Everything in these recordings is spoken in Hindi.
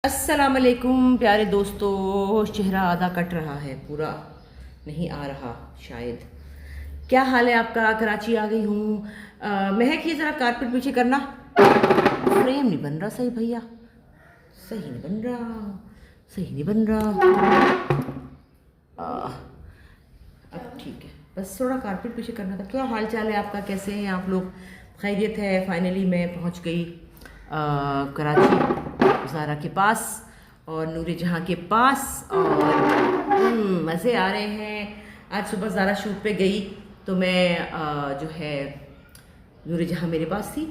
अस्सलाम वालेकुम प्यारे दोस्तों। चेहरा आधा कट रहा है, पूरा नहीं आ रहा शायद। क्या हाल है आपका? कराची आ गई हूँ। महक ये ज़रा कारपेट पीछे करना। फ्रेम नहीं बन रहा सही भैया, सही नहीं बन रहा, सही नहीं बन रहा। अब ठीक है, बस थोड़ा कारपेट पीछे करना था। क्या हाल चाल है आपका? कैसे हैं आप लोग? खैरियत है? फाइनली मैं पहुंच गई कराची, ज़ारा के पास और नूर जहाँ के पास। और मज़े आ रहे हैं। आज सुबह ज़ारा शूट पे गई तो मैं जो है नूर जहाँ मेरे पास थी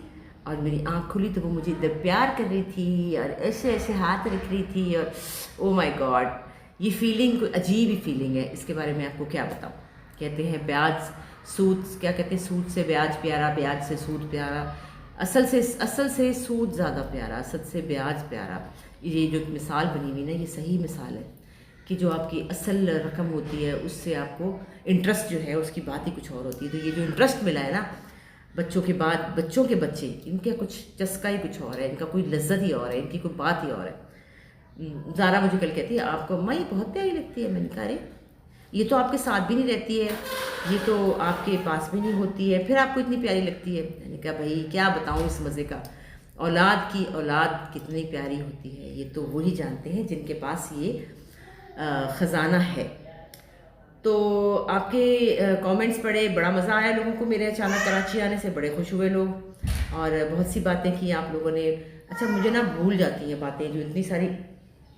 और मेरी आँख खुली तो वो मुझे इधर प्यार कर रही थी और ऐसे ऐसे हाथ रख रही थी। और ओ माय गॉड, ये फीलिंग कोई अजीब ही फीलिंग है। इसके बारे में आपको क्या बताऊँ। कहते हैं ब्याज सूद, क्या कहते हैं, सूद से ब्याज प्यारा, ब्याज से सूद प्यारा, असल से सूद ज़्यादा प्यारा, असल से ब्याज प्यारा। ये जो मिसाल बनी हुई ना, ये सही मिसाल है कि जो आपकी असल रकम होती है उससे आपको इंटरेस्ट जो है उसकी बात ही कुछ और होती है। तो ये जो इंटरेस्ट मिला है ना बच्चों के बाद, बच्चों के बच्चे, इनका कुछ चस्का ही कुछ और है, इनका कोई लज्जत ही और है, इनकी कोई बात ही और है। ज़ारा मुझे कल कहती है आपको अम्मा ये बहुत प्यारी लगती है। मैंने कहा अरे ये तो आपके साथ भी नहीं रहती है, ये तो आपके पास भी नहीं होती है, फिर आपको इतनी प्यारी लगती है। मैंने कहा भाई क्या बताऊँ इस मज़े का। औलाद की औलाद कितनी प्यारी होती है ये तो वही जानते हैं जिनके पास ये ख़जाना है। तो आपके कमेंट्स पढ़े, बड़ा मज़ा आया लोगों को मेरे अचानक कराची आने से, बड़े खुश हुए लोग और बहुत सी बातें की आप लोगों ने। अच्छा मुझे ना भूल जाती हैं बातें, जो इतनी सारी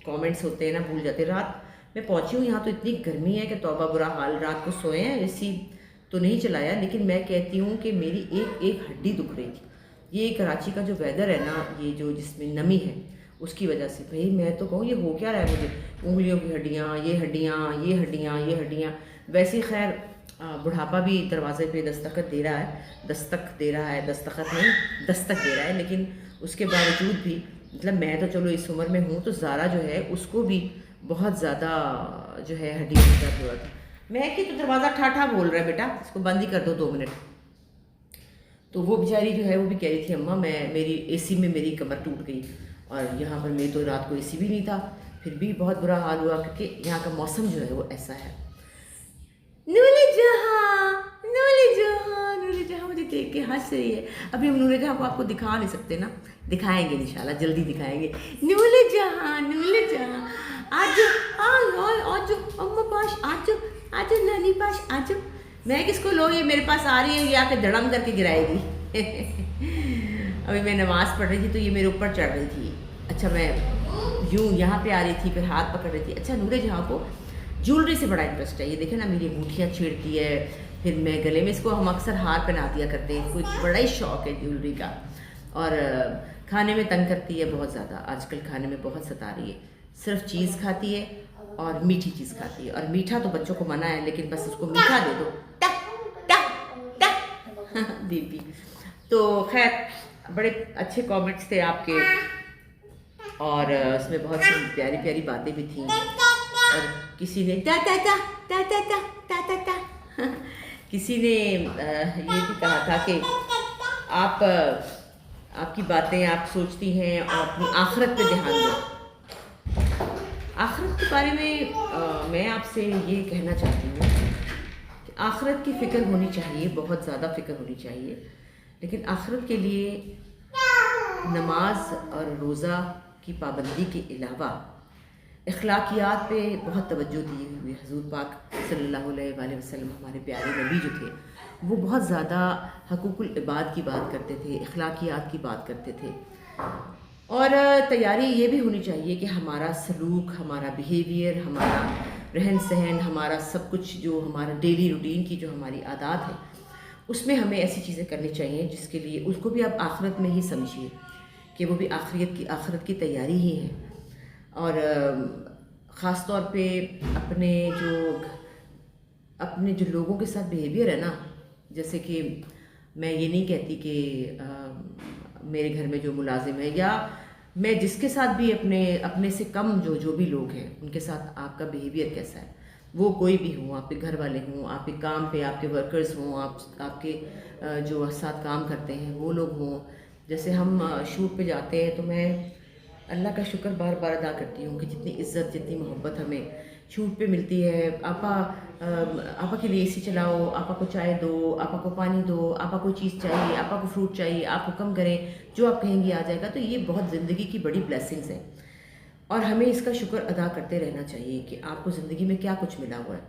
कमेंट्स होते हैं ना भूल जाते हैं। रात मैं पहुंची हूँ यहाँ तो इतनी गर्मी है कि तौबा बुरा हाल। रात को सोए हैं, एसी तो नहीं चलाया, लेकिन मैं कहती हूँ कि मेरी एक एक हड्डी दुख रही थी। ये कराची का जो वेदर है ना, ये जो जिसमें नमी है उसकी वजह से भाई मैं तो कहूँ ये हो क्या रहा है मुझे, उंगलियों की हड्डियाँ, ये हड्डियाँ, ये हड्डियाँ, ये हड्डियाँ। वैसे ही खैर बुढ़ापा भी दरवाजे पे दस्तखत दे रहा है, दस्तक दे रहा है, दस्तखत नहीं दस्तक दे रहा है। लेकिन उसके बावजूद भी मतलब मैं तो चलो इस उम्र में हूँ, तो ज़ारा जो है उसको भी बहुत ज़्यादा जो है हड्डियों का दर्द हुआ था। मैं कि तो दरवाज़ा ठाठा बोल रहा है बेटा, इसको बंद ही कर दो 2 मिनट। तो वो बेचारी जो है वो भी कह रही थी अम्मा मैं मेरी एसी में मेरी कमर टूट गई। और यहाँ पर मैं तो रात को एसी भी नहीं था, फिर भी बहुत बुरा हाल हुआ क्योंकि यहाँ का मौसम जो है वो ऐसा है। नूरे जहाँ, नूरे जहाँ, नूरे जहाँ मुझे देख के हंस रही है। अभी हम नूरे जहाँ को आपको दिखा नहीं सकते ना, दिखाएंगे इंशाल्लाह, जल्दी दिखाएंगे। नूरे जहाँ, नूरे जहाँ, आज आज अम्मा पास, आज आज नानी पास, आज मैं किसको लो, ये मेरे पास आ रही है, ये आके धड़म करके गिराएगी। अभी मैं नमाज़ पढ़ रही थी तो ये मेरे ऊपर चढ़ रही थी। अच्छा मैं यूँ यहाँ पे आ रही थी, फिर हाथ पकड़ रही थी। अच्छा नूरे जहाँ को ज्वेलरी से बड़ा इंटरेस्ट है, ये देखे ना मेरी अंगूठियाँ छेड़ती है, फिर मैं गले में इसको हम अक्सर हार पहना दिया करते हैं, कोई बड़ा ही शौक है ज्वेलरी का। और खाने में तंग करती है बहुत ज़्यादा, आजकल खाने में बहुत सता रही है। सिर्फ चीज़ खाती है और मीठी चीज़ खाती है, और मीठा तो बच्चों को मना है, लेकिन बस उसको मीठा दे दो दीदी। तो खैर बड़े अच्छे कमेंट्स थे आपके और उसमें बहुत सी प्यारी प्यारी बातें भी थी। और किसी ने ता ता ता ता ता ता ता ता ता किसी ने ये भी कहा था कि आप आपकी बातें आप सोचती हैं और अपनी आखिरत पे ध्यान दो। आखिरत के बारे में मैं आपसे ये कहना चाहती हूँ कि आखिरत की फ़िक्र होनी चाहिए, बहुत ज़्यादा फ़िक्र होनी चाहिए, लेकिन आखिरत के लिए नमाज और रोज़ा की पाबंदी के अलावा अखलाकियात पे बहुत तवज्जो दी हुई। हज़ूर पाक सल्लल्लाहु अलैहि वसल्लम हमारे प्यारे नबी जो थे वो बहुत ज़्यादा हकूकुल इबाद की बात करते थे, अखलाकियात की बात करते थे। और तैयारी ये भी होनी चाहिए कि हमारा सलूक, हमारा बिहेवियर, हमारा रहन सहन, हमारा सब कुछ जो हमारा डेली रूटीन की जो हमारी आदत है उसमें हमें ऐसी चीज़ें करनी चाहिए जिसके लिए उसको भी आप आखिरत में ही समझिए कि वो भी आखिरत की तैयारी ही है। और ख़ास तौर पे अपने जो लोगों के साथ बिहेवियर है ना, जैसे कि मैं ये नहीं कहती कि मेरे घर में जो मुलाजिम है या मैं जिसके साथ भी अपने से कम जो भी लोग हैं उनके साथ आपका बिहेवियर कैसा है, वो कोई भी हो, आपके घर वाले हों, आपके काम पे आपके वर्कर्स हों, आपके जो साथ काम करते हैं वो लोग हों। जैसे हम शूट पे जाते हैं तो मैं अल्लाह का शुक्र बार बार अदा करती हूँ कि जितनी इज़्ज़त जितनी मोहब्बत हमें छूट पे मिलती है। आपा के लिए एसी चलाओ, आपा को चाय दो, आपा को पानी दो, आपा को चीज़ चाहिए, आपा को फ्रूट चाहिए, आप हुक्म करें, जो आप कहेंगी आ जाएगा। तो ये बहुत ज़िंदगी की बड़ी ब्लेसिंग्स हैं और हमें इसका शुक्र अदा करते रहना चाहिए कि आपको ज़िंदगी में क्या कुछ मिला हुआ है,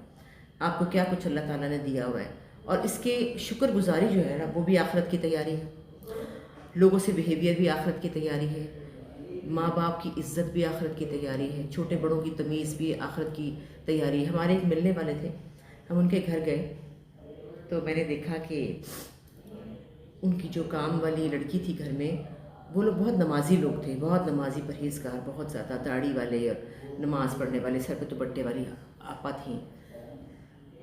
आपको क्या कुछ अल्लाह ताला ने दिया हुआ है। और इसके शुक्रगुजारी जो है ना, वो भी आखिरत की तैयारी है। लोगों से बिहेवियर भी आखिरत की तैयारी है। माँ बाप की इज़्ज़त भी आखिरत की तैयारी है। छोटे बड़ों की तमीज़ भी आखिरत की तैयारी है। हमारे एक मिलने वाले थे, हम उनके घर गए तो मैंने देखा कि उनकी जो काम वाली लड़की थी घर में, वो लोग बहुत नमाजी लोग थे, बहुत नमाजी परहेज़गार, बहुत ज़्यादा दाढ़ी वाले और नमाज़ पढ़ने वाले, सर पे दुपट्टे वाली आपा थी।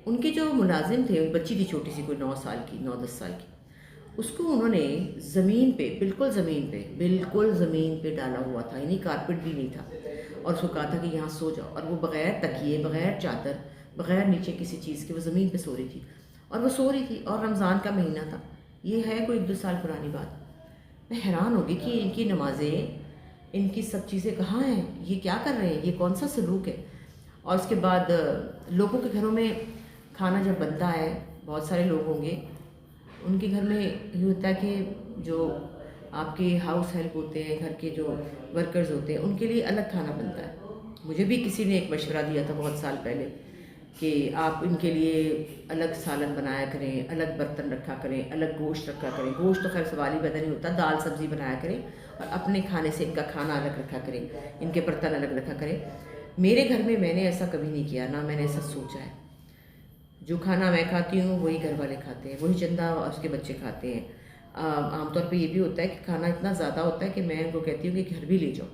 उनके जो मुलाजिम थे, बच्ची थी छोटी सी, कोई 9 साल की, 9-10 साल की, उसको उन्होंने ज़मीन पे, बिल्कुल ज़मीन पे डाला हुआ था, यानी कारपेट भी नहीं था, और उसको कहा था कि यहाँ सो जाओ। और वो बग़ैर तकिए, बग़ैर चादर, बग़ैर नीचे किसी चीज़ के वो ज़मीन पे सो रही थी। और वो सो रही थी और रमज़ान का महीना था। ये है कोई 1-2 साल पुरानी बात। मैं हैरान हो गई कि इनकी नमाज़ें, इनकी सब चीज़ें कहाँ हैं? ये क्या कर रहे हैं? ये कौन सा सलूक है? और उसके बाद लोगों के घरों में खाना जब बनता है, बहुत सारे लोग होंगे, उनके घर में ये होता है कि जो आपके हाउस हेल्प होते हैं, घर के जो वर्कर्स होते हैं, उनके लिए अलग खाना बनता है। मुझे भी किसी ने एक मशवरा दिया था बहुत साल पहले कि आप इनके लिए अलग सालन बनाया करें, अलग बर्तन रखा करें, अलग गोश्त रखा करें। गोश्त तो खैर सवाल ही पैदा नहीं होता, दाल सब्ज़ी बनाया करें और अपने खाने से इनका खाना अलग रखा करें, इनके बर्तन अलग रखा करें। मेरे घर में मैंने ऐसा कभी नहीं किया, ना मैंने ऐसा सोचा है। जो खाना मैं खाती हूँ वही घर वाले खाते हैं, वही चंदा और उसके बच्चे खाते हैं। आमतौर पे ये भी होता है कि खाना इतना ज़्यादा होता है कि मैं उनको कहती हूँ कि घर भी ले जाओ।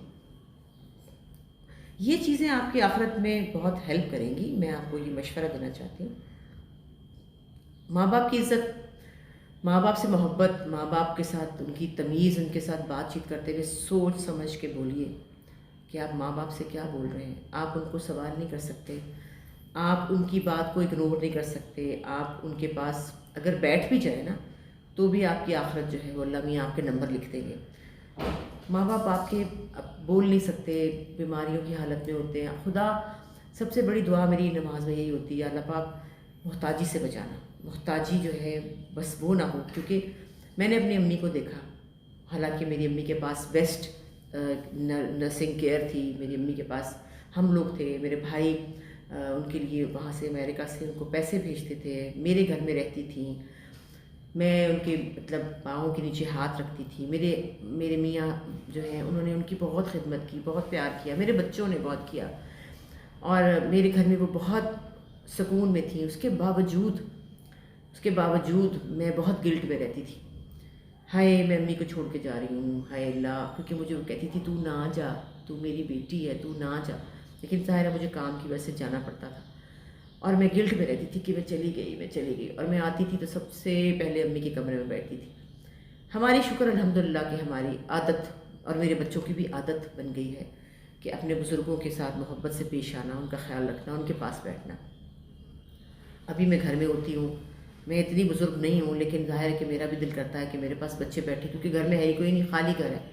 ये चीज़ें आपकी आखिरत में बहुत हेल्प करेंगी। मैं आपको ये मशवरा देना चाहती हूँ। माँ बाप की इज़्ज़त, माँ बाप से मोहब्बत, माँ बाप के साथ उनकी तमीज़, उनके साथ बातचीत करते हुए सोच समझ के बोलिए कि आप माँ बाप से क्या बोल रहे हैं। आप उनको सवाल नहीं कर सकते, आप उनकी बात को इग्नोर नहीं कर सकते। आप उनके पास अगर बैठ भी जाए ना, तो भी आपकी आखिरत जो है वो अल्लाह मियाँ आपके नंबर लिख देंगे। माँ बाप आपके बोल नहीं सकते, बीमारियों की हालत में होते हैं। खुदा, सबसे बड़ी दुआ मेरी नमाज में यही होती है, अल्लाह पाक मोहताजी से बचाना। मोहताजी जो है बस वो ना हो, क्योंकि मैंने अपनी अम्मी को देखा। हालांकि मेरी अम्मी के पास बेस्ट नर्सिंग केयर थी, मेरी अम्मी के पास हम लोग थे, मेरे भाई उनके लिए वहाँ से अमेरिका से उनको पैसे भेजते थे, मेरे घर में रहती थी, मैं उनके मतलब पाँव के नीचे हाथ रखती थी। मेरे मेरे मियाँ जो हैं उन्होंने उनकी बहुत खिदमत की, बहुत प्यार किया, मेरे बच्चों ने बहुत किया और मेरे घर में वो बहुत सुकून में थी। उसके बावजूद मैं बहुत गिल्ट में रहती थी। हाय, मैं अम्मी को छोड़ के जा रही हूँ, हाय अल्लाह, क्योंकि मुझे वो कहती थी तू ना जा, तू मेरी बेटी है, तू ना जा। लेकिन ज़ाहिर है मुझे काम की वजह से जाना पड़ता था और मैं गिल्ट में रहती थी कि मैं चली गई। और मैं आती थी तो सबसे पहले अम्मी के कमरे में बैठती थी। हमारी शुक्र अल्हम्दुलिल्लाह कि हमारी आदत और मेरे बच्चों की भी आदत बन गई है कि अपने बुज़ुर्गों के साथ मोहब्बत से पेश आना, उनका ख्याल रखना, उनके पास बैठना। अभी मैं घर में होती हूँ, मैं इतनी बुज़ुर्ग नहीं हूँ, लेकिन ज़ाहिर है कि मेरा भी दिल करता है कि मेरे पास बच्चे बैठे, क्योंकि घर में है ही कोई नहीं, खाली घर है।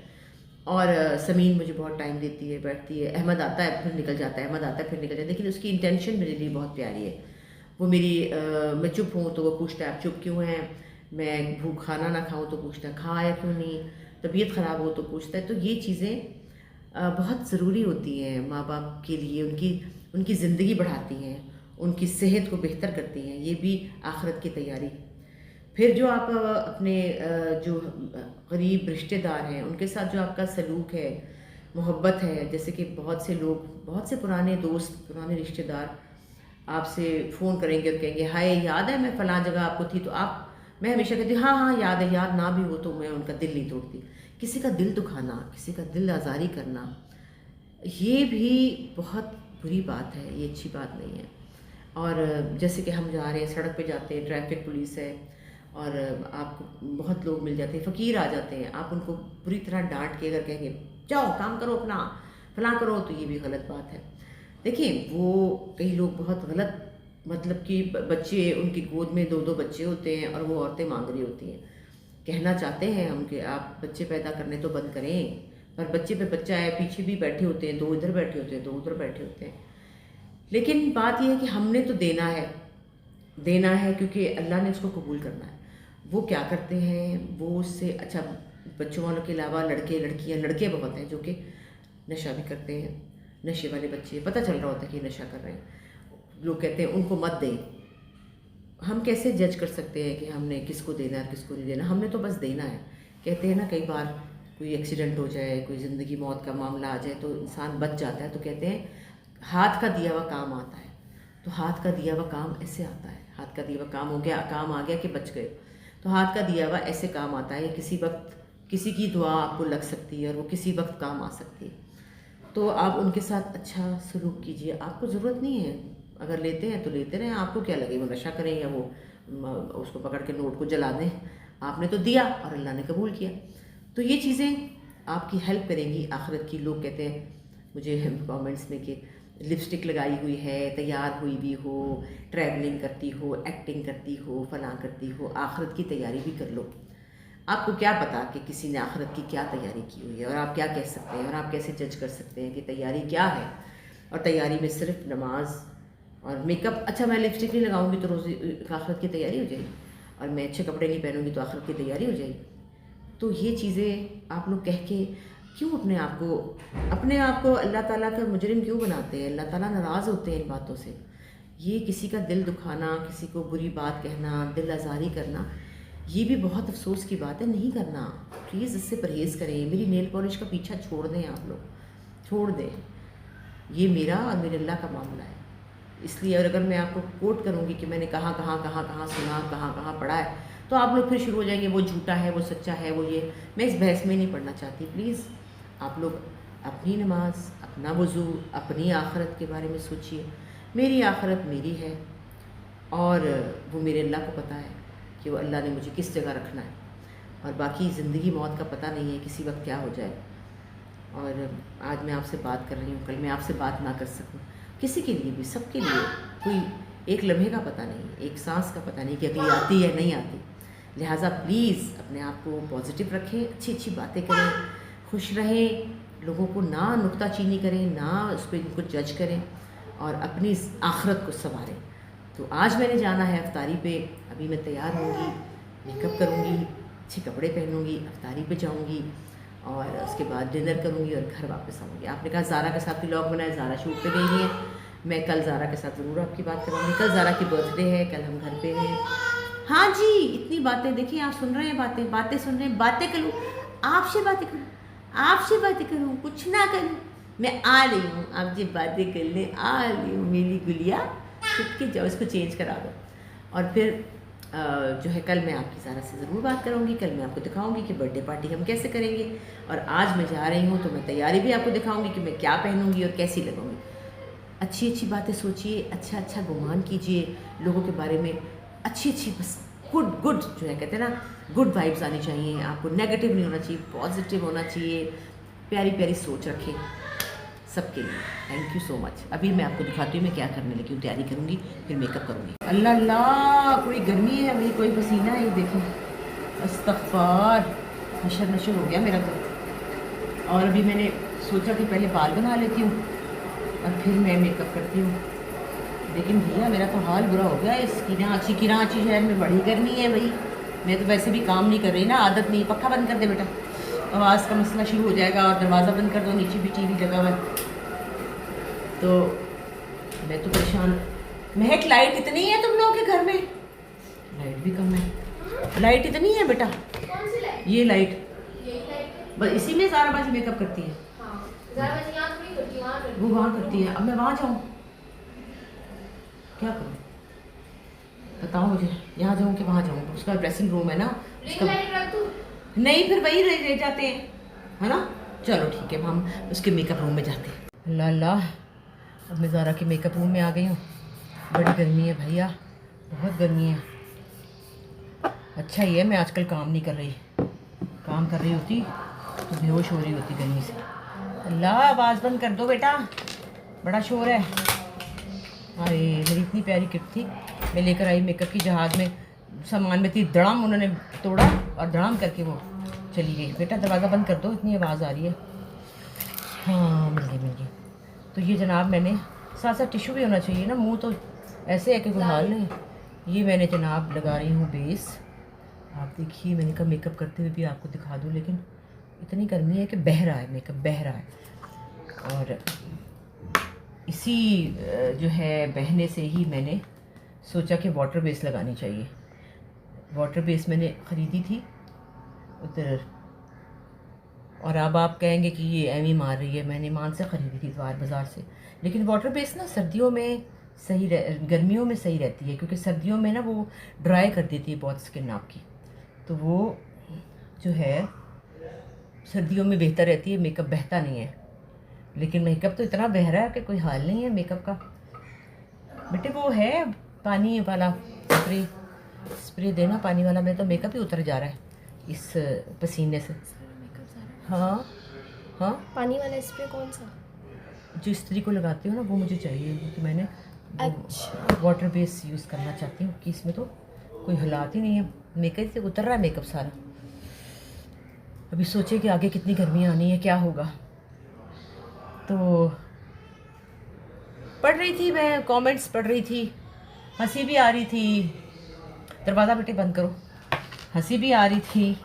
और समीन मुझे बहुत टाइम देती है, बैठती है। अहमद आता है फिर निकल जाता है, अहमद आता है फिर निकल जाता है, लेकिन उसकी इंटेंशन मेरे लिए बहुत प्यारी है। वो मेरी मैं चुप हूँ तो वो पूछता है आप चुप क्यों हैं, मैं भूख खाना ना खाऊँ तो पूछता है खाया क्यों नहीं, तबीयत ख़राब हो तो पूछता है। तो ये चीज़ें बहुत ज़रूरी होती हैं माँ बाप के लिए, उनकी ज़िंदगी बढ़ाती हैं, उनकी सेहत को बेहतर करती हैं। ये भी आखिरत की तैयारी। फिर जो आप अपने जो गरीब रिश्तेदार हैं उनके साथ जो आपका सलूक है, मोहब्बत है, जैसे कि बहुत से लोग, बहुत से पुराने दोस्त, पुराने रिश्तेदार आपसे फ़ोन करेंगे और कहेंगे हाय याद है मैं फ़लाँ जगह आपको थी, तो आप, मैं हमेशा कहती हूँ हाँ हाँ याद है। याद ना भी हो तो मैं उनका दिल नहीं तोड़ती। किसी का दिल दुखाना, किसी का दिल आज़ारी करना, ये भी बहुत बुरी बात है, ये अच्छी बात नहीं है। और जैसे कि हम जा रहे हैं, सड़क पे जाते हैं, ट्रैफिक पुलिस है और आपको बहुत लोग मिल जाते हैं, फ़कीर आ जाते हैं, आप उनको बुरी तरह डांट के अगर कहेंगे जाओ काम करो अपना, फलां करो, तो ये भी गलत बात है। देखिए, वो कई लोग बहुत गलत, मतलब कि बच्चे, उनकी गोद में 2-2 बच्चे होते हैं और वो औरतें मांग रही होती हैं। कहना चाहते हैं हम कि आप बच्चे पैदा करने तो बंद करें, और बच्चे पे बच्चा है, पीछे भी बैठे होते हैं, दो इधर बैठे होते हैं, दो उधर बैठे होते हैं। लेकिन बात यह है कि हमने तो देना है क्योंकि अल्लाह ने उसको कबूल करना है। वो क्या करते हैं, वो उससे अच्छा बच्चों वालों के अलावा लड़के बहुत हैं जो कि नशा भी करते हैं। नशे वाले बच्चे पता चल रहा होता है कि नशा कर रहे हैं, लोग कहते हैं उनको मत दें। हम कैसे जज कर सकते हैं कि हमने किसको देना है किसको नहीं देना? हमने तो बस देना है। कहते हैं ना, कई बार कोई एक्सीडेंट हो जाए, कोई ज़िंदगी मौत का मामला आ जाए तो इंसान बच जाता है, तो कहते हैं हाथ का दिया हुआ काम आता है। तो हाथ का दिया हुआ काम ऐसे आता है, हाथ का दिया हुआ काम आ गया कि बच गए। तो हाथ का दिया हुआ ऐसे काम आता है, किसी वक्त किसी की दुआ आपको लग सकती है और वो किसी वक्त काम आ सकती है। तो आप उनके साथ अच्छा सलूक कीजिए। आपको ज़रूरत नहीं है, अगर लेते हैं तो लेते रहें। आपको क्या लगे वो नशा करें या वो उसको पकड़ के नोट को जला दें? आपने तो दिया और अल्लाह ने कबूल किया। तो ये चीज़ें आपकी हेल्प करेंगी आखिरत की। लोग कहते हैं मुझे कमेंट्स में कि लिपस्टिक लगाई हुई है, तैयार हुई भी हो, ट्रैवलिंग करती हो, एक्टिंग करती हो, फलां करती हो, आखिरत की तैयारी भी कर लो। आपको क्या पता कि किसी ने आखिरत की क्या तैयारी की हुई है, और आप क्या कह सकते हैं और आप कैसे जज कर सकते हैं कि तैयारी क्या है? और तैयारी में सिर्फ नमाज और मेकअप। अच्छा, मैं लिपस्टिक नहीं लगाऊंगी तो रोज़ आखिरत की तैयारी हो जाएगी, और मैं अच्छे कपड़े नहीं पहनूंगी तो आखिरत की तैयारी हो जाएगी। तो ये चीज़ें आप लोग कह के क्यों अपने आप को अल्लाह ताला का मुजरिम क्यों बनाते हैं? अल्लाह ताला नाराज़ होते हैं इन बातों से। ये किसी का दिल दुखाना, किसी को बुरी बात कहना, दिल आज़ारी करना, ये भी बहुत अफसोस की बात है। नहीं करना, प्लीज़ इससे परहेज़ करें। मेरी नेल पॉलिश का पीछा छोड़ दें, आप लोग छोड़ दें। ये मेरा और मेरे अल्लाह का मामला है। इसलिए और अगर मैं आपको कोट करूँगी कि मैंने कहाँ सुना, कहाँ पढ़ा है, तो आप लोग फिर शुरू हो जाएंगे वो झूठा है, वो सच्चा है, वो ये। मैं इस बहस में नहीं पढ़ना चाहती। प्लीज़ आप लोग अपनी नमाज, अपना वज़ू, अपनी आखिरत के बारे में सोचिए। मेरी आखिरत मेरी है और वो मेरे अल्लाह को पता है कि वो अल्लाह ने मुझे किस जगह रखना है, और बाकी ज़िंदगी मौत का पता नहीं है, किसी वक्त क्या हो जाए। और आज मैं आपसे बात कर रही हूँ, कल मैं आपसे बात ना कर सकूँ। किसी के लिए भी, सबके लिए, कोई एक लम्हे का पता नहीं, एक सांस का पता नहीं कि अगली आती है नहीं आती। लिहाजा प्लीज़ अपने आप को पॉजिटिव रखें, अच्छी अच्छी बातें करें, खुश रहें, लोगों को ना नुक्ताचीनी करें, ना उस पर इनको जज करें, और अपनी आखिरत को संवारें। तो आज मैंने जाना है अफ्तारी पे। अभी मैं तैयार होंगी, मेकअप करूँगी, अच्छे कपड़े पहनूँगी, अफ्तारी पे जाऊँगी और उसके बाद डिनर करूँगी और घर वापस आऊँगी। आपने कहा ज़ारा के साथ व्लॉग बनाया, ज़ारा शूट पे गई है। मैं कल ज़ारा के साथ ज़रूर आपकी बात करूँगी। कल ज़ारा की बर्थडे है, कल हम घर पे हैं। हाँ जी, इतनी बातें, देखिए आप सुन रहे हैं, बातें सुन रहे हैं। बातें करूँ, आपसे बातें करूँ, कुछ ना करूँ, मैं आ रही हूँ आपसे बातें करने आ रही हूँ। मेरी गुलिया छुप के जाओ, इसको चेंज करा दो। और फिर जो है कल मैं आपकी ज़ारा से ज़रूर बात करूँगी। कल मैं आपको दिखाऊंगी कि बर्थडे पार्टी हम कैसे करेंगे। और आज मैं जा रही हूँ तो मैं तैयारी भी आपको दिखाऊंगी कि मैं क्या पहनूंगी और कैसी लगूंगी। अच्छी अच्छी बातें सोचिए, अच्छा अच्छा गुमान कीजिए लोगों के बारे में, अच्छी अच्छी, बस गुड जो है कहते हैं ना, गुड वाइब्स आनी चाहिए आपको। नेगेटिव नहीं होना चाहिए, पॉजिटिव होना चाहिए। प्यारी प्यारी सोच रखें सबके लिए। Thank you so much. अभी मैं आपको दिखाती हूँ मैं क्या करने लगी हूँ। तैयारी करूँगी, फिर मेकअप करूँगी। अल्लाह अल्लाह, कोई गर्मी है भाई, कोई पसीना है, देखें। अस्तगफार, नशर हो गया मेरा तो। और अभी मैंने सोचा कि पहले बाल बना लेती हूँ और फिर मैं मेकअप करती हूँ। लेकिन भैया मेरा तो हाल बुरा हो गया। इस किराची शहर में बड़ी गर्मी है भाई। मैं तो वैसे भी काम नहीं कर रही ना, आदत नहीं। पक्का बंद कर दे बेटा, आवाज़ का मसला शुरू हो जाएगा। और दरवाज़ा बंद कर दो, नीचे भी टीवी लगा हुआ है। तो मैं तो परेशान। महक, लाइट इतनी है तुम लोगों के घर में? लाइट भी कम है। लाइट इतनी है बेटा? कौन सी लाइट? ये लाइट, बस इसी में ज़ारा बाजी मेकअप करती है। हाँ, ज़ारा बाजी यहाँ तो नहीं करती, वहाँ करती है। वो वहाँ करती है। अब मैं वहाँ जाऊँ, क्या करूँ बताओ मुझे? यहाँ जाऊँ कि वहाँ जाऊँ? उसका ड्रेसिंग रूम है ना, रिंग लाइट रख दूँ? नहीं, फिर वही रह जाते हैं, है ना। चलो ठीक है, हम उसके मेकअप रूम में जाते हैं। अल्लाह अल्लाह, अब मैं ज़ारा के मेकअप रूम में आ गई हूँ। बड़ी गर्मी है भैया, बहुत गर्मी है। अच्छा ही है मैं आजकल काम नहीं कर रही। काम कर रही होती तो बेहोश हो रही होती गर्मी से। अल्लाह, आवाज़ बंद कर दो बेटा, बड़ा शोर है। अरे मेरी इतनी प्यारी किट थी, मैं लेकर आई मेकअप की जहाज़ में, सामान में थी, धड़ाम उन्होंने तोड़ा और धड़ाम करके वो चली गई। बेटा दरवाज़ा बंद कर दो, इतनी आवाज़ आ रही है। हाँ मिल गई। तो ये जनाब मैंने साथ साथ टिश्यू भी होना चाहिए ना, मुंह तो ऐसे है कि कोई हाल नहीं। ये मैंने जनाब लगा रही हूँ बेस। आप देखिए, मैंने कहा मेकअप करते हुए भी आपको दिखा दूँ, लेकिन इतनी गर्मी है कि बह रहा है, मेकअप बह रहा है। और इसी जो है बहने से ही मैंने सोचा कि वाटर बेस लगानी चाहिए। वाटर बेस मैंने ख़रीदी थी उधर, और अब आप कहेंगे कि ये एमी मार रही है, मैंने मान से ख़रीदी थी बाज़ार से। लेकिन वाटर बेस ना सर्दियों में सही गर्मियों में सही रहती है, क्योंकि सर्दियों में ना वो ड्राई कर देती है बहुत स्किन आपकी, तो वो जो है सर्दियों में बेहतर रहती है, मेकअप बहता नहीं है। लेकिन मेकअप तो इतना बह रहा है कि कोई हाल नहीं है मेकअप का। बेटे वो है पानी वाला स्प्रे देना, पानी वाला, मेरा तो मेकअप ही उतर जा रहा है इस पसीने से। हाँ हाँ, पानी वाला स्प्रे कौन सा? जो स्त्री को लगाती हो ना वो मुझे चाहिए, क्योंकि मैंने अच्छा वाटर बेस यूज़ करना चाहती हूँ कि इसमें तो कोई हालात ही नहीं है, मेकअप से उतर रहा है मेकअप सारा। अभी सोचे कि आगे कितनी गर्मी आनी है, क्या होगा। तो पढ़ रही थी मैं, कमेंट्स पढ़ रही थी, हंसी भी आ रही थी। दरवाज़ा बेटे बंद करो। हंसी भी आ रही थी,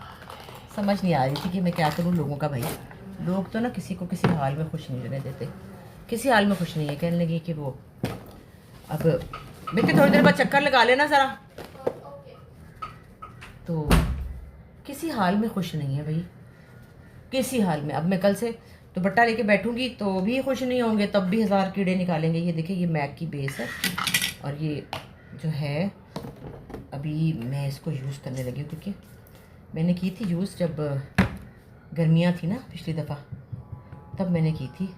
समझ नहीं आ रही थी कि मैं क्या करूँ लोगों का। भाई लोग तो ना किसी को किसी हाल में खुश नहीं रहने देते, किसी हाल में खुश नहीं है। कहने लगी कि वो अब बेटे थोड़ी देर बाद चक्कर लगा लेना ज़रा। तो किसी हाल में खुश नहीं है भाई, किसी हाल में। अब मैं कल से दुपट्टा लेके बैठूंगी तो भी खुश नहीं होंगे, तब भी 1000 कीड़े निकालेंगे। ये देखिए, ये मैक की बेस है, और ये जो है अभी मैं इसको यूज़ करने लगी हूँ, क्योंकि मैंने की थी यूज़ जब गर्मियाँ थी ना पिछली दफ़ा, तब मैंने की थी।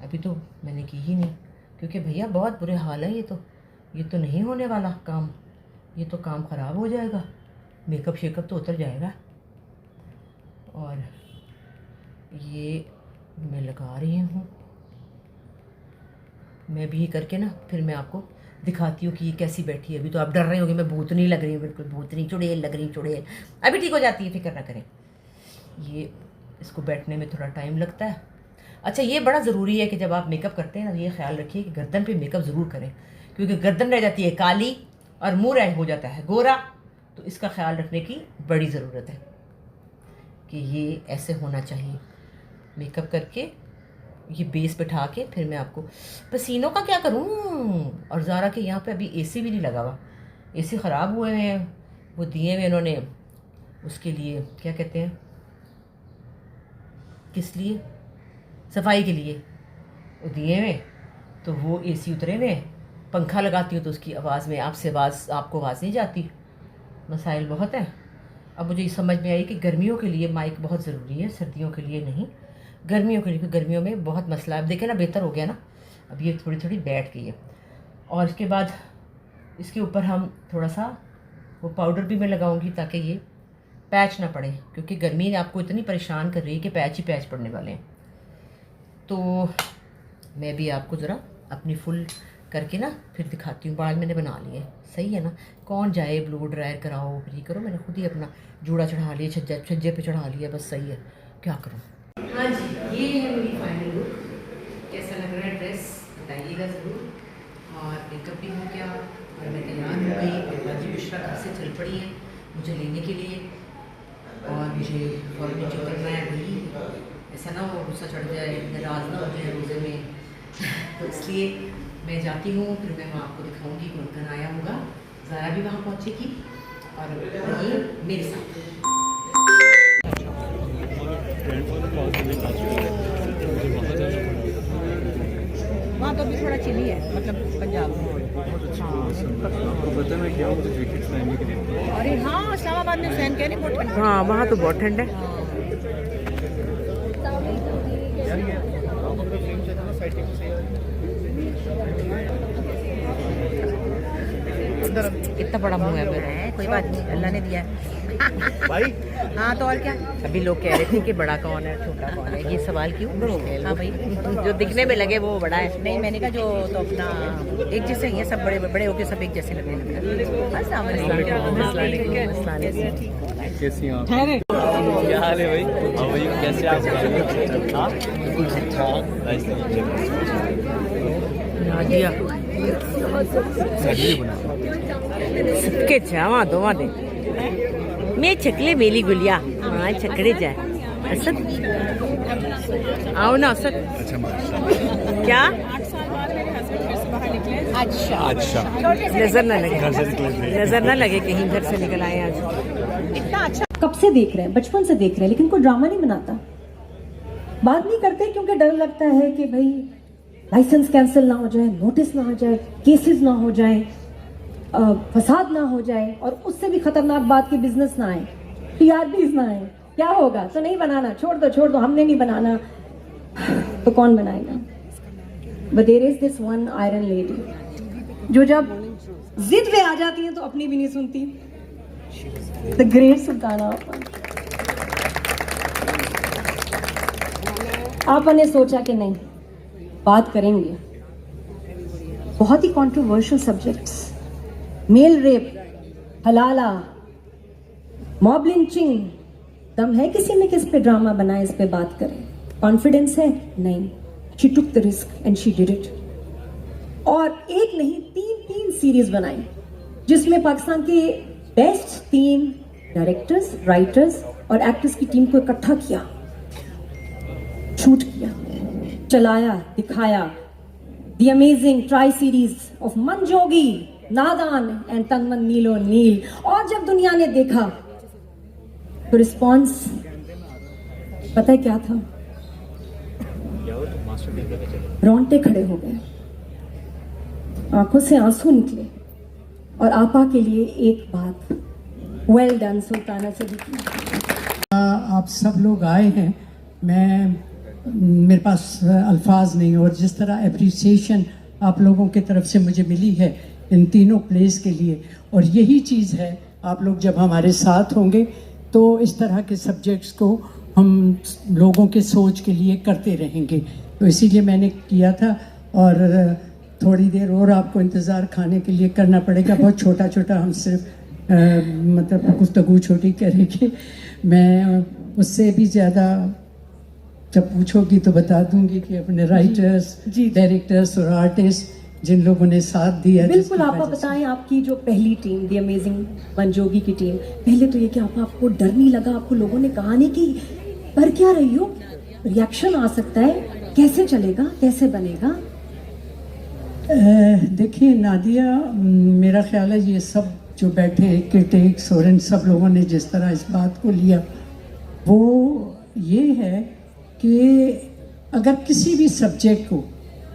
अभी तो मैंने की ही नहीं, क्योंकि भैया बहुत बुरे हाल है। ये तो नहीं होने वाला काम, ये तो काम ख़राब हो जाएगा, मेकअप शेकअप तो उतर जाएगा। और ये मैं लगा रही हूँ, मैं भी करके ना फिर मैं आपको दिखाती हूँ कि ये कैसी बैठी है। अभी तो आप डर रहे होंगे मैं भूतनी लग रही हूँ, बिल्कुल भूतनी चुड़ैल लग रही, चुड़ैल। अभी ठीक हो जाती है, फिक्र ना करें। ये इसको बैठने में थोड़ा टाइम लगता है। अच्छा, ये बड़ा ज़रूरी है कि जब आप मेकअप करते हैं ना, ये ख्याल रखिए कि गर्दन पे मेकअप ज़रूर करें, क्योंकि गर्दन रह जाती है काली और मुँह रह हो जाता है गोरा। तो इसका ख्याल रखने की बड़ी ज़रूरत है कि ये ऐसे होना चाहिए। मेकअप करके ये बेस बिठा के फिर मैं आपको पसीनों का क्या करूं। और ज़ारा के यहाँ पे अभी एसी भी नहीं लगा हुआ, एसी ख़राब हुए हैं, वो दिए हुए इन्होंने उसके लिए क्या कहते हैं, किस लिए, सफाई के लिए वो दिए हुए। तो वो एसी उतरे हुए, पंखा लगाती हूँ तो उसकी आवाज़ में आपको आवाज़ नहीं जाती। मसाइल बहुत हैं। अब मुझे ये समझ में आई कि गर्मियों के लिए माइक बहुत ज़रूरी है, सर्दियों के लिए नहीं, गर्मियों के लिए। क्योंकि गर्मियों में बहुत मसला है। अब देखें ना, बेहतर हो गया ना, अब ये थोड़ी थोड़ी बैठ गई है। और इसके बाद इसके ऊपर हम थोड़ा सा वो पाउडर भी मैं लगाऊंगी, ताकि ये पैच ना पड़े, क्योंकि गर्मी आपको इतनी परेशान कर रही है कि पैच ही पैच पड़ने वाले हैं। तो मैं भी आपको ज़रा अपनी फुल करके ना फिर दिखाती हूँ। बाल मैंने बना लिए, सही है ना। कौन जाए ब्लो ड्रायर कराओ, फिर ये करो। मैंने खुद ही अपना जूड़ा चढ़ा लिया, छज्जे पे चढ़ा लिया, बस सही है, क्या करूँ। हाँ जी, ये है मेरी फाइनल लुक। कैसा लग रहा है ड्रेस बताइएगा ज़रूर। और मेकअप भी हो गया और मैं तैयार हो गई। बाजी बुशरा घर से चल पड़ी है मुझे लेने के लिए, और मुझे फ़ौरन जो करना है वही, ऐसा ना हो गुस्सा चढ़ जाए, नाराज़ ना हो जाए रोज़े में। तो इसलिए मैं जाती हूँ, फिर मैं आपको दिखाऊँगी कौन कौन आया होगा। ज़ारा भी वहाँ पहुँचेगी और ये मेरे साथ। वहाँ तो भी थोड़ा चिली है, मतलब पंजाब में। आपको पता है क्या मुझे जैकेट पहनने के लिए। अरे हाँ, इस्लामाबाद में फैन कह रही बहुत ठंड। हाँ, वहाँ तो बहुत ठंड है। इतना बड़ा मुंह है मेरा। कोई बात नहीं, अल्लाह ने दिया है भाई। हाँ तो और क्या। अभी लोग कह रहे थे कि बड़ा कौन है छोटा कौन है, ये सवाल क्यों? हाँ भाई, जो दिखने में लगे वो बड़ा है। नहीं, मैंने कहा जो तो अपना एक जैसे ही है, सब बड़े बड़े होके सब एक जैसे लगने लगे। कैसी हैं आप? क्या हाल है भाई? कैसे आप? बिल्कुल सही। नादिया सबके जावा दोवा दे मैं छकले मेली गुलिया हाँ छकड़े जाए असद आओ ना असद क्या अच्छा नजर ना लगे कहीं घर से निकल आए आज। कब से देख रहे हैं, बचपन से देख रहे हैं, लेकिन कोई ड्रामा नहीं बनाता, बात नहीं करते क्योंकि डर लगता है कि भाई लाइसेंस कैंसिल ना हो जाए, नोटिस ना हो जाए, केसेस ना हो जाए, फसाद ना हो जाए, और उससे भी खतरनाक बात की बिजनेस ना आए, टीआरपीज ना आए, क्या होगा? तो नहीं बनाना, छोड़ दो, हमने नहीं बनाना तो कौन बनाएगा? But there is this one iron lady जो जब जिद पे आ जाती है तो अपनी भी नहीं सुनती। द ग्रेट सुल्ताना आपा ने सोचा कि नहीं, बात करेंगे। बहुत ही कंट्रोवर्शियल सब्जेक्ट्स, मेल रेप, हलाला, मॉब लिंचिंग, दम है किसी में किस पे ड्रामा बनाए, इस पे बात करें? कॉन्फिडेंस है? नहीं। She took the risk and she did it. और एक नहीं, तीन सीरीज बनाई जिसमें पाकिस्तान के बेस्ट 3 डायरेक्टर्स, राइटर्स और एक्टर्स की टीम को इकट्ठा किया, शूट किया, चलाया, दिखाया। The amazing tri series of Manjogi, Nadaan and तनमन नीलो नील। और जब दुनिया ने देखा तो रिस्पॉन्स पता है क्या था? रोंगटे खड़े हो गए, आंखों से आंसू निकले। और आपा के लिए एक बात, वेल डन सुल्ताना सदीकी। आप सब लोग आए हैं, मेरे पास अल्फाज नहीं, और जिस तरह अप्रिसिएशन आप लोगों की तरफ से मुझे मिली है इन तीनों प्लेस के लिए, और यही चीज़ है, आप लोग जब हमारे साथ होंगे तो इस तरह के सब्जेक्ट्स को हम लोगों के सोच के लिए करते रहेंगे। तो इसीलिए मैंने किया था, और थोड़ी देर और आपको इंतज़ार खाने के लिए करना पड़ेगा। बहुत छोटा हम सिर्फ मतलब गुफ्तगू छोटी करेंगे। मैं उससे भी ज़्यादा जब पूछोगी तो बता दूंगी कि अपने राइटर्स, डायरेक्टर्स और आर्टिस्ट जिन लोगों ने साथ दिया। बिल्कुल, आप बताएं, आपकी जो पहली टीम, द अमेजिंग मनजोगी की टीम, पहले तो ये कि आपको डर नहीं लगा? आपको लोगों ने कहा नहीं कि कर क्या रही हो, रिएक्शन आ सकता है, कैसे चलेगा, कैसे बनेगा? देखिए नादिया, मेरा ख्याल है ये सब जो बैठे क्रिटिक्स और इन सब लोगों ने जिस तरह इस बात को लिया, वो ये है कि अगर किसी भी सब्जेक्ट को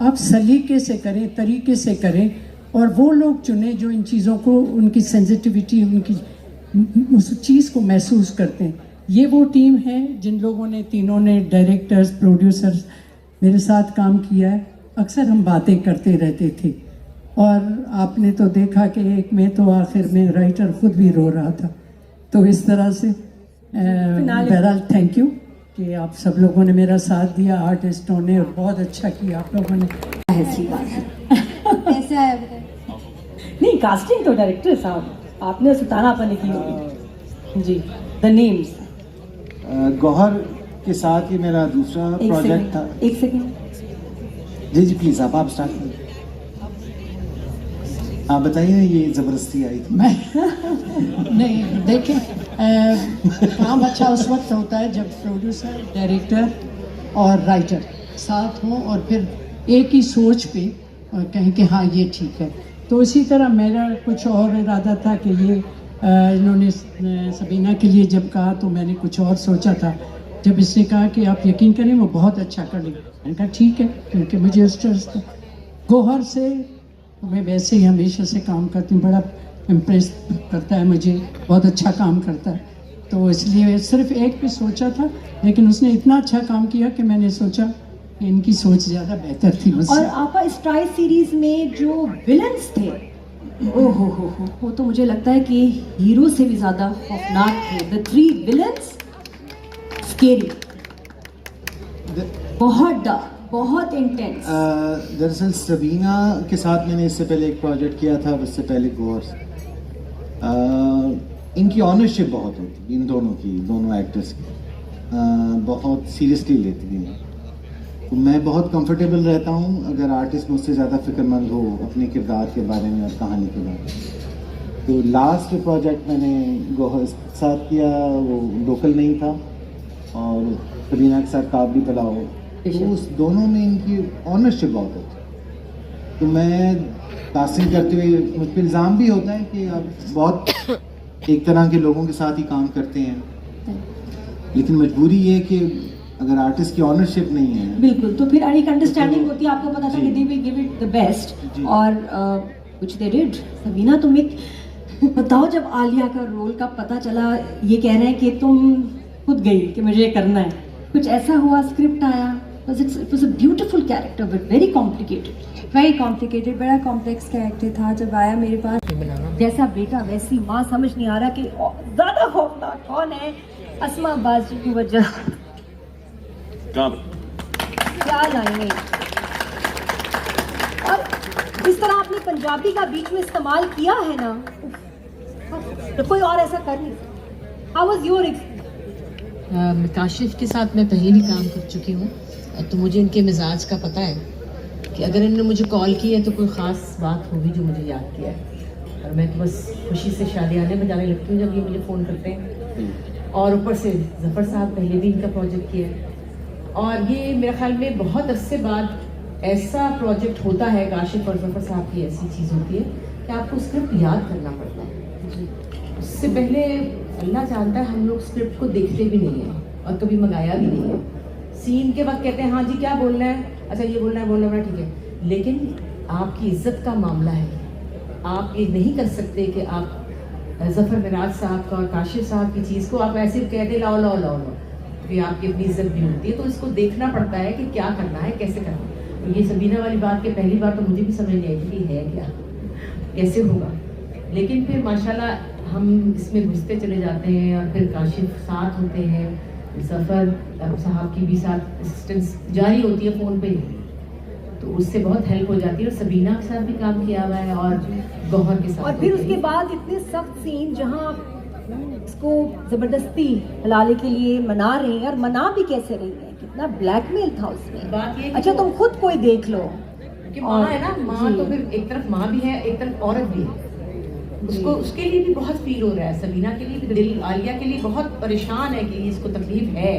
आप सलीके से करें, तरीके से करें, और वो लोग चुने जो इन चीज़ों को, उनकी सेंसिटिविटी, उनकी उस चीज़ को महसूस करते हैं। ये वो टीम है जिन लोगों ने, तीनों ने, डायरेक्टर्स, प्रोड्यूसर्स मेरे साथ काम किया है। अक्सर हम बातें करते रहते थे, और आपने तो देखा कि एक में तो आखिर में राइटर खुद भी रो रहा था। तो इस तरह से बहरहाल थैंक यू कि आप सब लोगों ने मेरा साथ दिया, आर्टिस्टों ने, और बहुत अच्छा किया आप लोगों ने। ऐसी बात है। कैसे आया बताइए? नहीं, कास्टिंग तो डायरेक्टर साहब आपने, सुल्ताना आपा ने की होगी जी। द नेम्स गौहर के साथ ये मेरा दूसरा प्रोजेक्ट था। एक सेकंड जी प्लीज, आप स्टार्ट करिए। आप बताइए, ये जबरदस्ती आई थी? मैं नहीं, देखें, काम अच्छा उस वक्त होता है जब प्रोड्यूसर, डायरेक्टर और राइटर साथ हों और फिर एक ही सोच पे कहें कि हाँ ये ठीक है। तो इसी तरह मेरा कुछ और इरादा था कि ये इन्होंने सबीना के लिए जब कहा तो मैंने कुछ और सोचा था। जब इसने कहा कि आप यकीन करें वो बहुत अच्छा कर लेंगे, मैंने कहा ठीक है, क्योंकि मुझे उस तरह से गौहर से मैं वैसे ही हमेशा से काम करती हूँ, बड़ा इम्प्रेस करता है मुझे, बहुत अच्छा काम करता है। तो इसलिए सिर्फ एक पे सोचा था, लेकिन उसने इतना अच्छा काम किया कि मैंने सोचा कि इनकी सोच ज़्यादा बेहतर थी मुझसे। और आपा इस ट्राई सीरीज में जो विलन्स थे, ओहो हो, तो मुझे लगता है कि हीरो से भी ज़्यादा खौफनाक थे। द 3 विलन्स, स्केरी, बहुत डार्क, बहुत इंटेंस। दरअसल सबीना के साथ मैंने इससे पहले एक प्रोजेक्ट किया था, उससे पहले गौर। इनकी ऑनरशिप बहुत होती, इन दोनों की, दोनों एक्टर्स की, बहुत सीरियसली लेती थी। तो मैं बहुत कंफर्टेबल रहता हूँ अगर आर्टिस्ट मुझसे ज़्यादा फिक्रमंद हो अपने किरदार के बारे में और कहानी के बारे में। तो लास्ट प्रोजेक्ट मैंने गौहर के साथ किया, वो लोकल नहीं था, और सबीना के साथ काबली पलाओ, तो उस दोनों में इनकी ऑनरशिप बहुत होती। तो मैं कास्टिंग करते हुए मुझ पर इल्ज़ाम भी होता है कि आप बहुत एक तरह के लोगों के साथ ही काम करते हैं, लेकिन मजबूरी ये है कि अगर आर्टिस्ट की ऑनरशिप नहीं है बिल्कुल, तो फिर एक अंडरस्टैंडिंग होती है, आपको पता था कि they will give it the best, जी। और कुछ दे डिड। सबीना, तुम एक बताओ, जब आलिया का रोल का पता चला, ये कह रहे हैं कि तुम खुद गई कि मुझे करना है, कुछ ऐसा हुआ, स्क्रिप्ट आया? It was a beautiful character but very complicated. Very complicated, बड़ा कॉम्प्लेक्स कैरेक्टर था। जब आया मेरे पास, जैसा बेटा वैसी माँ, समझ नहीं आ रहा कि ज्यादा खौफनाक कौन है, अस्मा अब्बास जी की वजह क्या लाएंगे। और जिस तरह आपने पंजाबी का बीच में इस्तेमाल किया है ना, तो कोई और ऐसा कर नहीं सकता। How was your experience? Kashif के साथ मैं पहले भी काम कर चुकी हूँ, तो मुझे इनके मिजाज का पता है कि अगर इन्होंने मुझे कॉल की है तो कोई ख़ास बात होगी जो मुझे याद किया है, और मैं तो बस खुशी से शादी आने बजाने लगती हूँ जब ये मुझे फ़ोन करते हैं। और ऊपर से ज़फ़र साहब पहले भी इनका प्रोजेक्ट किया है, और ये मेरे ख्याल में बहुत अरसे बाद ऐसा प्रोजेक्ट होता है, काशिफ और ज़फ़र साहब की ऐसी चीज़ होती है कि आपको स्क्रिप्ट याद करना पड़ता है। उससे पहले अल्लाह जानता है हम लोग स्क्रिप्ट को देखते भी नहीं हैं और कभी मंगाया भी नहीं है। सीन के वक्त कहते हैं हाँ जी क्या बोलना है, अच्छा ये बोलना है ठीक है, लेकिन आपकी इज्जत का मामला है। आप ये नहीं कर सकते कि आप ज़फ़र मिराज साहब का और काशिफ साहब की चीज़ को आप ऐसे कह दे लाओ लाओ लाओ लाओ, फिर आपकी अपनी इज्जत भी होती है। तो इसको देखना पड़ता है कि क्या करना है, कैसे करना है। और ये सबीना वाली बात के पहली बार तो मुझे भी समझ नहीं आई थी कि है क्या, कैसे होगा, लेकिन फिर माशाल्लाह हम इसमें घुसते चले जाते हैं, और फिर काशिफ साथ होते हैं, ज़फ़र साहब की भी साथ असिस्टेंस जारी होती है फ़ोन पे, तो उससे बहुत हेल्प हो जाती है। और सबीना के साथ भी काम किया हुआ है और गौहर के साथ। और फिर उसके बाद इतने सख्त सीन जहाँ इसको जबरदस्ती हलाले के लिए मना रहे हैं, और मना भी कैसे रही है, कितना ब्लैकमेल था उसमें। बात ये अच्छा तुम खुद कोई देख लो कि माँ है ना, माँ तो फिर एक तरफ माँ भी है, एक तरफ औरत भी है, उसको उसके लिए भी बहुत फील हो रहा है। सबीना के लिए भी दिल, आलिया के लिए बहुत परेशान है कि इसको तकलीफ है।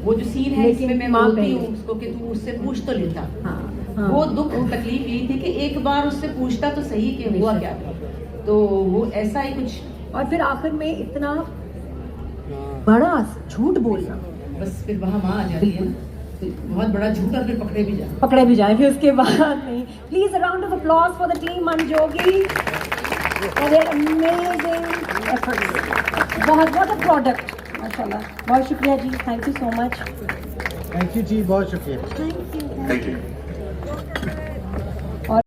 वो जो सीन है इसमें मैं बोलती हूँ उसको कि तू उससे पूछ तो लेता। हाँ। वो दुख तकलीफ यही थी कि एक बार उससे पूछता तो सही कि हुआ क्या था, तो वो ऐसा ही कुछ। और फिर आखिर में इतना बड़ा झूठ बोलना, बस फिर वहाँ माँ आ जाती है, बहुत बड़ा झूठ, और फिर पकड़े भी जाए फिर उसके बाद नहीं। Please a round of applause for the team Manjogi for their amazing efforts. बहुत अ प्रोडक्ट माशाल्लाह। बहुत शुक्रिया जी, thank you so much. Thank you जी, बहुत शुक्रिया। Thank you.